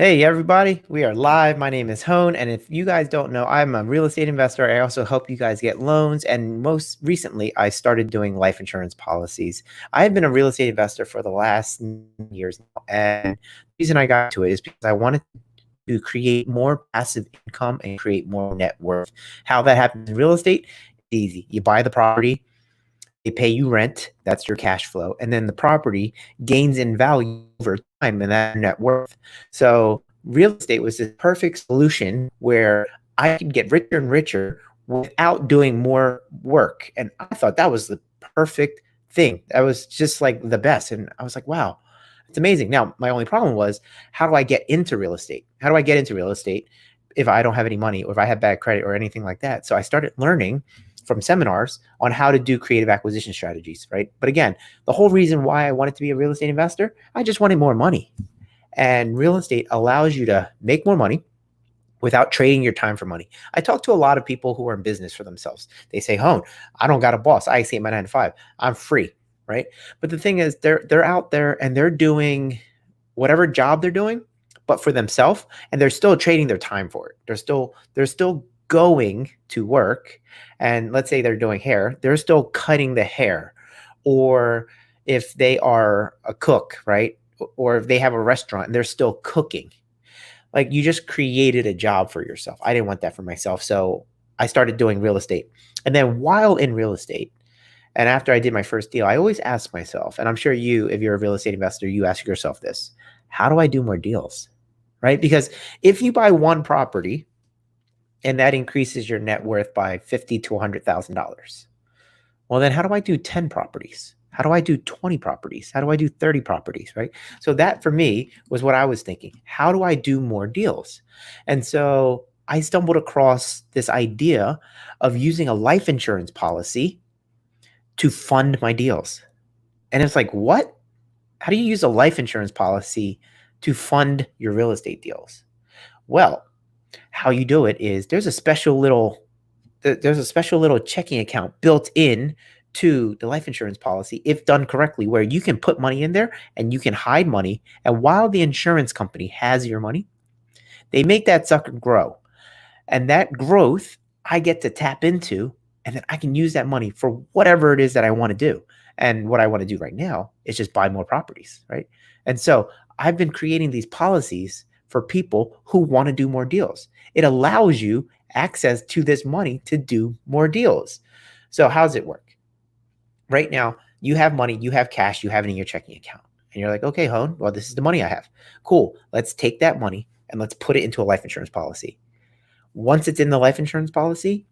Hey everybody, we are live. My name is Hone, and if you guys don't know, I'm a real estate investor. I also help you guys get loans, and most recently, I started doing life insurance policies. I've been a real estate investor for the last years now, and the reason I got to it is because I wanted to create more passive income and create more net worth. How that happens in real estate? It's easy. You buy the property, they pay you rent, that's your cash flow, and then the property gains in value over time, and that's your net worth. So real estate was this perfect solution where I could get richer and richer without doing more work. And I thought that was the perfect thing. That was just like the best. And I was like, wow, it's amazing. Now, my only problem was, how do I get into real estate? How do I get into real estate if I don't have any money or if I have bad credit or anything like that? So I started learning from seminars on how to do creative acquisition strategies, right? But again, the whole reason why I wanted to be a real estate investor, I just wanted more money. And real estate allows you to make more money without trading your time for money. I talk to a lot of people who are in business for themselves. They say, Hone, I don't got a boss. I stay at my 9 to 5. I'm free, right? But the thing is, they're out there and they're doing whatever job they're doing, but for themselves, and they're still trading their time for it. They're still going to work, and let's say they're doing hair, they're still cutting the hair. Or if they are a cook, right? Or if they have a restaurant and they're still cooking. Like, you just created a job for yourself. I didn't want that for myself. So I started doing real estate. And then while in real estate, and after I did my first deal, I always ask myself, and I'm sure you, if you're a real estate investor, you ask yourself this: how do I do more deals? Right? Because if you buy one property and that increases your net worth by $50 to $100,000, well, then how do I do 10 properties? How do I do 20 properties? How do I do 30 properties? Right? So that for me was what I was thinking. How do I do more deals? And so I stumbled across this idea of using a life insurance policy to fund my deals. And it's like, what? How do you use a life insurance policy to fund your real estate deals? Well, how you do it is there's a special little checking account built in to the life insurance policy, if done correctly, where you can put money in there and you can hide money. And while the insurance company has your money, they make that sucker grow. And that growth I get to tap into, and then I can use that money for whatever it is that I want to do. And what I want to do right now is just buy more properties, right? And so I've been creating these policies for people who want to do more deals. It allows you access to this money to do more deals. So how does it work? Right now, you have money, you have cash, you have it in your checking account. And you're like, okay, Hone, well, this is the money I have. Cool. Let's take that money and let's put it into a life insurance policy. Once it's in the life insurance policy,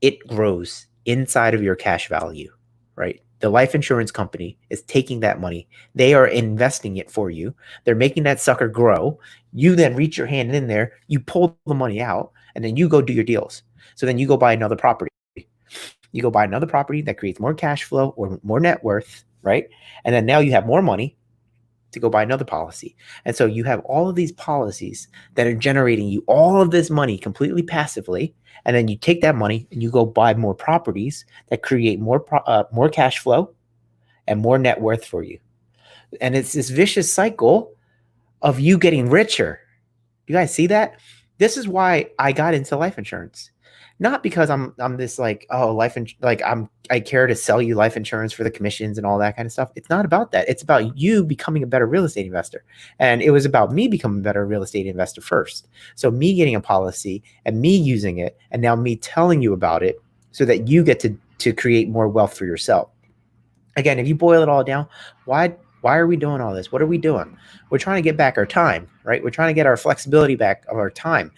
it grows inside of your cash value, right? The life insurance company is taking that money. They are investing it for you. They're making that sucker grow. You then reach your hand in there, you pull the money out, and then you go do your deals. So then you go buy another property. You go buy another property that creates more cash flow or more net worth, right? And then now you have more money to go buy another policy. And so you have all of these policies that are generating you all of this money completely passively. And then you take that money and you go buy more properties that create more cash flow and more net worth for you. And it's this vicious cycle of you getting richer. You guys see that? This is why I got into life insurance. Not because I'm this like, oh, I care to sell you life insurance for the commissions and all that kind of stuff. It's not about that. It's about you becoming a better real estate investor. And it was about me becoming a better real estate investor first. So me getting a policy and me using it, and now me telling you about it so that you get to create more wealth for yourself. Again, if you boil it all down, why are we doing all this? What are we doing? We're trying to get back our time, right? We're trying to get our flexibility back of our time.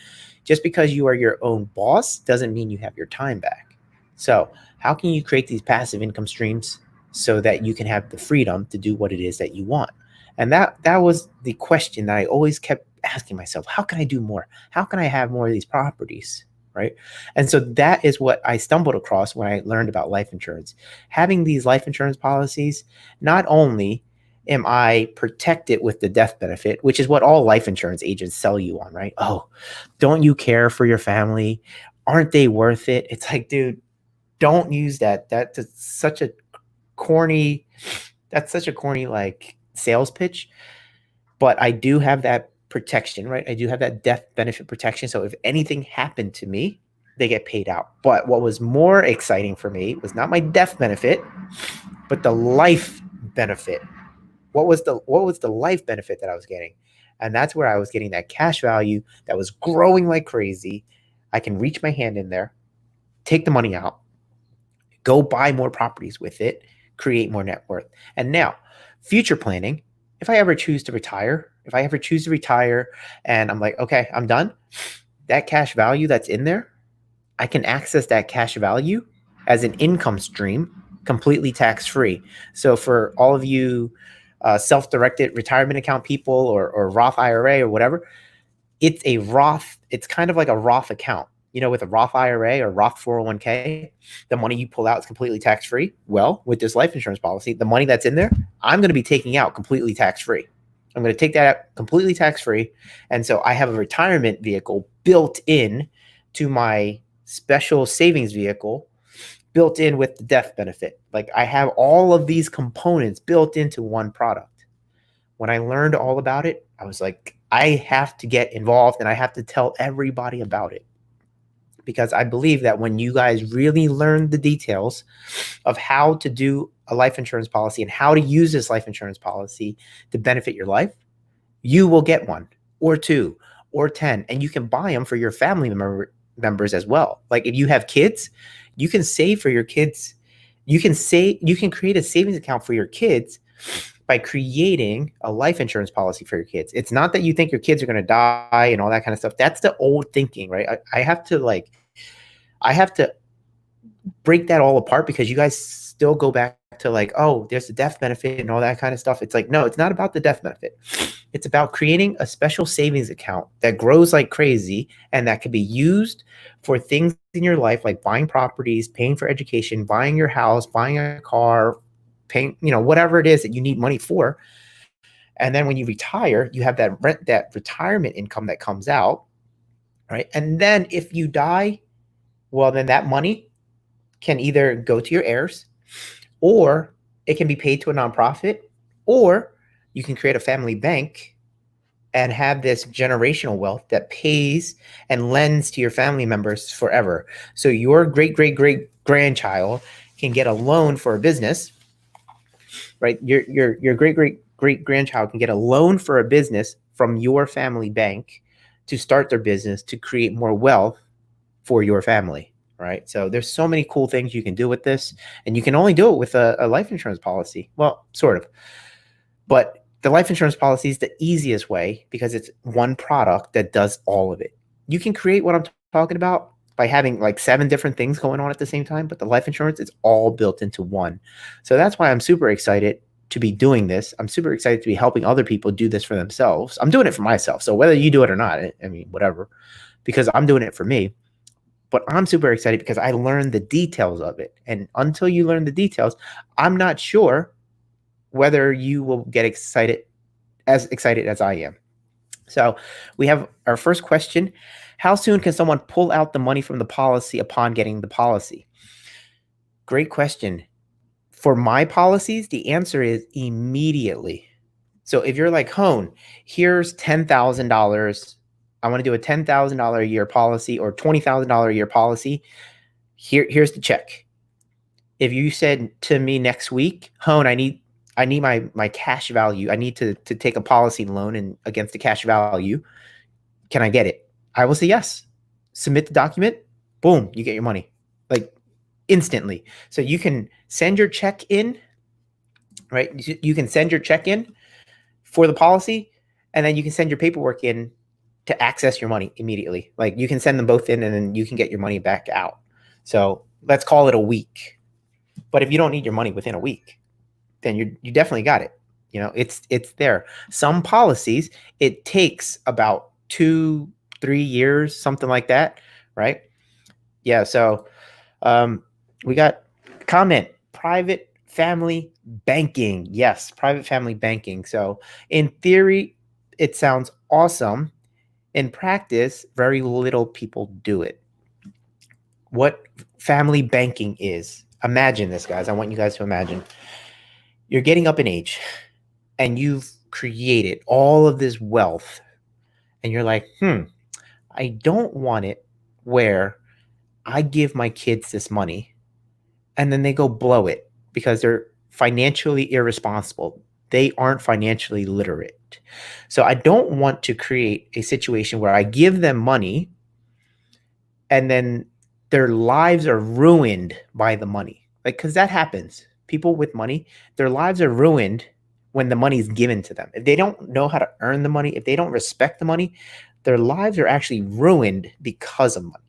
Just because you are your own boss doesn't mean you have your time back. So how can you create these passive income streams so that you can have the freedom to do what it is that you want? And that was the question that I always kept asking myself. How can I do more? How can I have more of these properties? Right. And so that is what I stumbled across when I learned about life insurance. Having these life insurance policies, not only am I protected with the death benefit, which is what all life insurance agents sell you on, right? Oh, don't you care for your family? Aren't they worth it? It's like, dude, don't use that. Corny, that's such a corny like sales pitch. But I do have that protection, right? I do have that death benefit protection. So if anything happened to me, they get paid out. But what was more exciting for me was not my death benefit, but the life benefit. What was the life benefit that I was getting? And that's where I was getting that cash value that was growing like crazy. I can reach my hand in there, take the money out, go buy more properties with it, create more net worth. And now, future planning, if I ever choose to retire, and I'm like, okay, I'm done, that cash value that's in there, I can access that cash value as an income stream completely tax-free. So for all of you self-directed retirement account people or Roth IRA or whatever, it's kind of like a Roth account. With a Roth IRA or Roth 401k, the money you pull out is completely tax-free. Well, with this life insurance policy, the money that's in there, I'm going to be taking out completely tax-free. I'm going to take that out completely tax-free. And so I have a retirement vehicle built in to my special savings vehicle, built in with the death benefit. Like I have all of these components built into one product. When I learned all about it, I was like, I have to get involved and I have to tell everybody about it. Because I believe that when you guys really learn the details of how to do a life insurance policy and how to use this life insurance policy to benefit your life, you will get one or two or 10, and you can buy them for your family members as well. Like if you have kids, you can save for your kids. You can create a savings account for your kids by creating a life insurance policy for your kids. It's not that you think your kids are going to die and all that kind of stuff. That's the old thinking, right? I have to break that all apart because you guys still go back to like, oh, there's the death benefit and all that kind of stuff. It's like, no, it's not about the death benefit. It's about creating a special savings account that grows like crazy and that can be used for things in your life, like buying properties, paying for education, buying your house, buying a car, paying, whatever it is that you need money for. And then when you retire, you have that retirement income that comes out, right? And then if you die, well, then that money can either go to your heirs, or it can be paid to a nonprofit, or you can create a family bank and have this generational wealth that pays and lends to your family members forever. So your great-great-great-grandchild can get a loan for a business, right? Your great-great-great-grandchild can get a loan for a business from your family bank to start their business, to create more wealth for your family, right? So there's so many cool things you can do with this, and you can only do it with a life insurance policy. Well, sort of. But the life insurance policy is the easiest way because it's one product that does all of it. You can create what I'm talking about by having like 7 different things going on at the same time, but the life insurance is all built into one. So that's why I'm super excited to be doing this. I'm super excited to be helping other people do this for themselves. I'm doing it for myself. So whether you do it or not, I mean, whatever, because I'm doing it for me. But I'm super excited because I learned the details of it. And until you learn the details, I'm not sure whether you will get excited as I am. So we have our first question. How soon can someone pull out the money from the policy upon getting the policy? Great question. For my policies, the answer is immediately. So if you're like, Hone, here's $10,000. I want to do a $10,000 a year policy or $20,000 a year policy. Here's the check. If you said to me next week, Hone, I need my cash value. I need to take a policy loan and against the cash value. Can I get it? I will say yes. Submit the document. Boom, you get your money like instantly. So you can send your check in, right? You can send your check in for the policy, and then you can send your paperwork in to access your money immediately. Like you can send them both in and then you can get your money back out. So let's call it a week. But if you don't need your money within a week, then you definitely got it. It's there. Some policies, it takes about 2-3 years, something like that, right? Yeah. So we got a comment, private family banking. Yes, private family banking. So in theory, it sounds awesome. In practice, very little people do it. What family banking is, imagine this, guys. I want you guys to imagine. You're getting up in age and you've created all of this wealth and you're like, I don't want it where I give my kids this money and then they go blow it because they're financially irresponsible. They aren't financially literate. So I don't want to create a situation where I give them money and then their lives are ruined by the money. Like, because that happens. People with money, their lives are ruined when the money is given to them. If they don't know how to earn the money, if they don't respect the money, their lives are actually ruined because of money.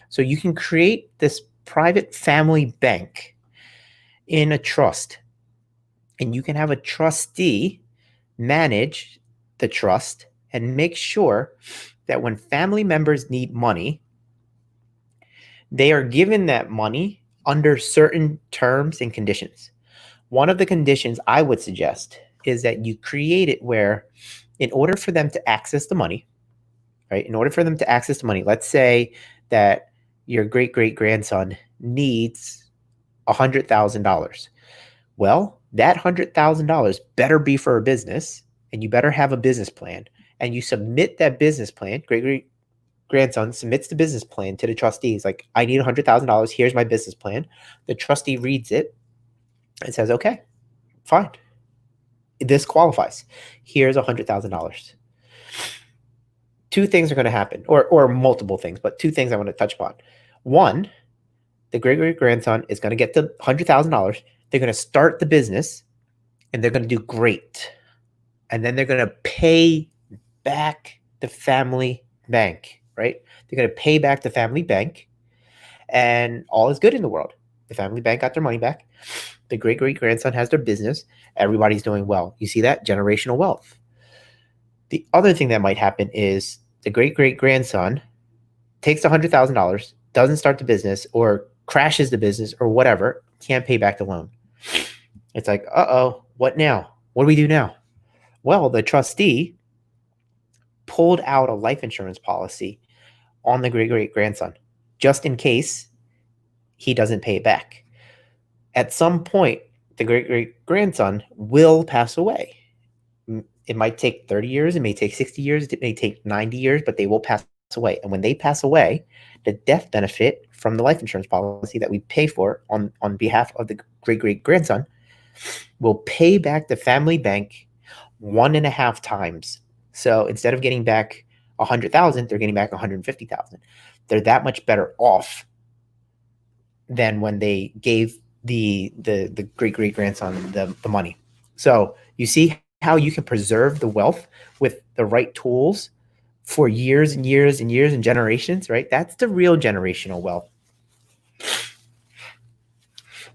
So you can create this private family bank in a trust, and you can have a trustee manage the trust and make sure that when family members need money, they are given that money under certain terms and conditions. One of the conditions I would suggest is that you create it where, in order for them to access the money, right? In order for them to access the money, let's say that your great-great-grandson needs $100,000. Well, that $100,000 better be for a business, and you better have a business plan, and you submit that business plan. Great-grandson submits the business plan to the trustees. Like, I need $100,000. Here's my business plan. The trustee reads it and says, okay, fine. This qualifies. Here's $100,000. Two things are going to happen, or multiple things, but two things I want to touch upon. One, the great-great-grandson is going to get the $100,000. They're going to start the business, and they're going to do great. And then they're going to pay back the family bank, right? They're going to pay back the family bank, and all is good in the world. The family bank got their money back. The great-great-grandson has their business. Everybody's doing well. You see that? Generational wealth. The other thing that might happen is the great-great-grandson takes the $100,000, doesn't start the business, or crashes the business, or whatever, can't pay back the loan. It's like, uh-oh, what now? What do we do now? Well, the trustee pulled out a life insurance policy on the great-great-grandson, just in case he doesn't pay it back. At some point, the great-great-grandson will pass away. It might take 30 years, it may take 60 years, it may take 90 years, but they will pass away. And when they pass away, the death benefit from the life insurance policy that we pay for on behalf of the great-great-grandson will pay back the family bank 1.5 times. So instead of getting back 100,000, they're getting back 150,000. They're that much better off than when they gave the great-great-grandson the money. So you see how you can preserve the wealth with the right tools for years and years and years and generations, right? That's the real generational wealth.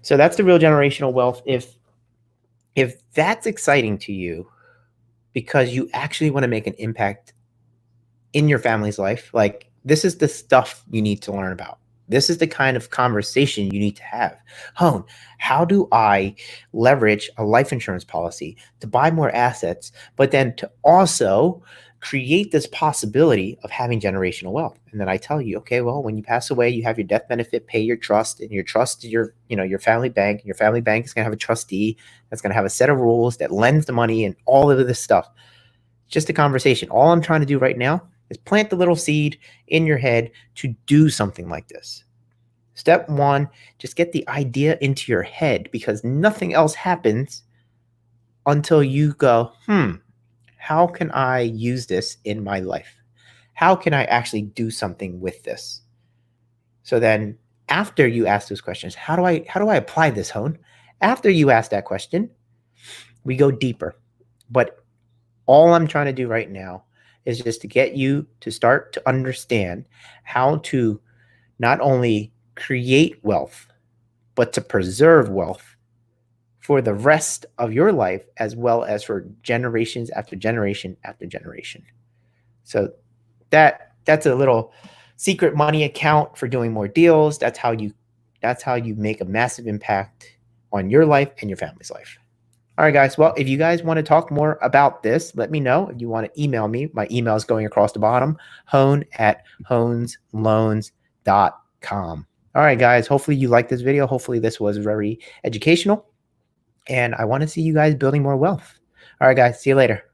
So that's the real generational wealth. If that's exciting to you because you actually want to make an impact in your family's life, like, this is the stuff you need to learn about. This is the kind of conversation you need to have. Hone, how do I leverage a life insurance policy to buy more assets, but then to also create this possibility of having generational wealth? And then I tell you, okay, well, when you pass away, you have your death benefit, pay your trust, and your trust is your family bank. Your family bank is going to have a trustee that's going to have a set of rules that lends the money and all of this stuff. Just a conversation. All I'm trying to do right now is plant the little seed in your head to do something like this. Step one, just get the idea into your head, because nothing else happens until you go, how can I use this in my life? How can I actually do something with this? So then after you ask those questions, how do I apply this, Hone? After you ask that question, we go deeper. But all I'm trying to do right now is just to get you to start to understand how to not only create wealth, but to preserve wealth for the rest of your life, as well as for generations after generation after generation. So that's a little secret money account for doing more deals. That's how you make a massive impact on your life and your family's life. All right, guys. Well, if you guys want to talk more about this, let me know. If you want to email me, my email is going across the bottom, hone@honesloans.com. All right, guys. Hopefully you liked this video. Hopefully this was very educational. And I want to see you guys building more wealth. All right, guys. See you later.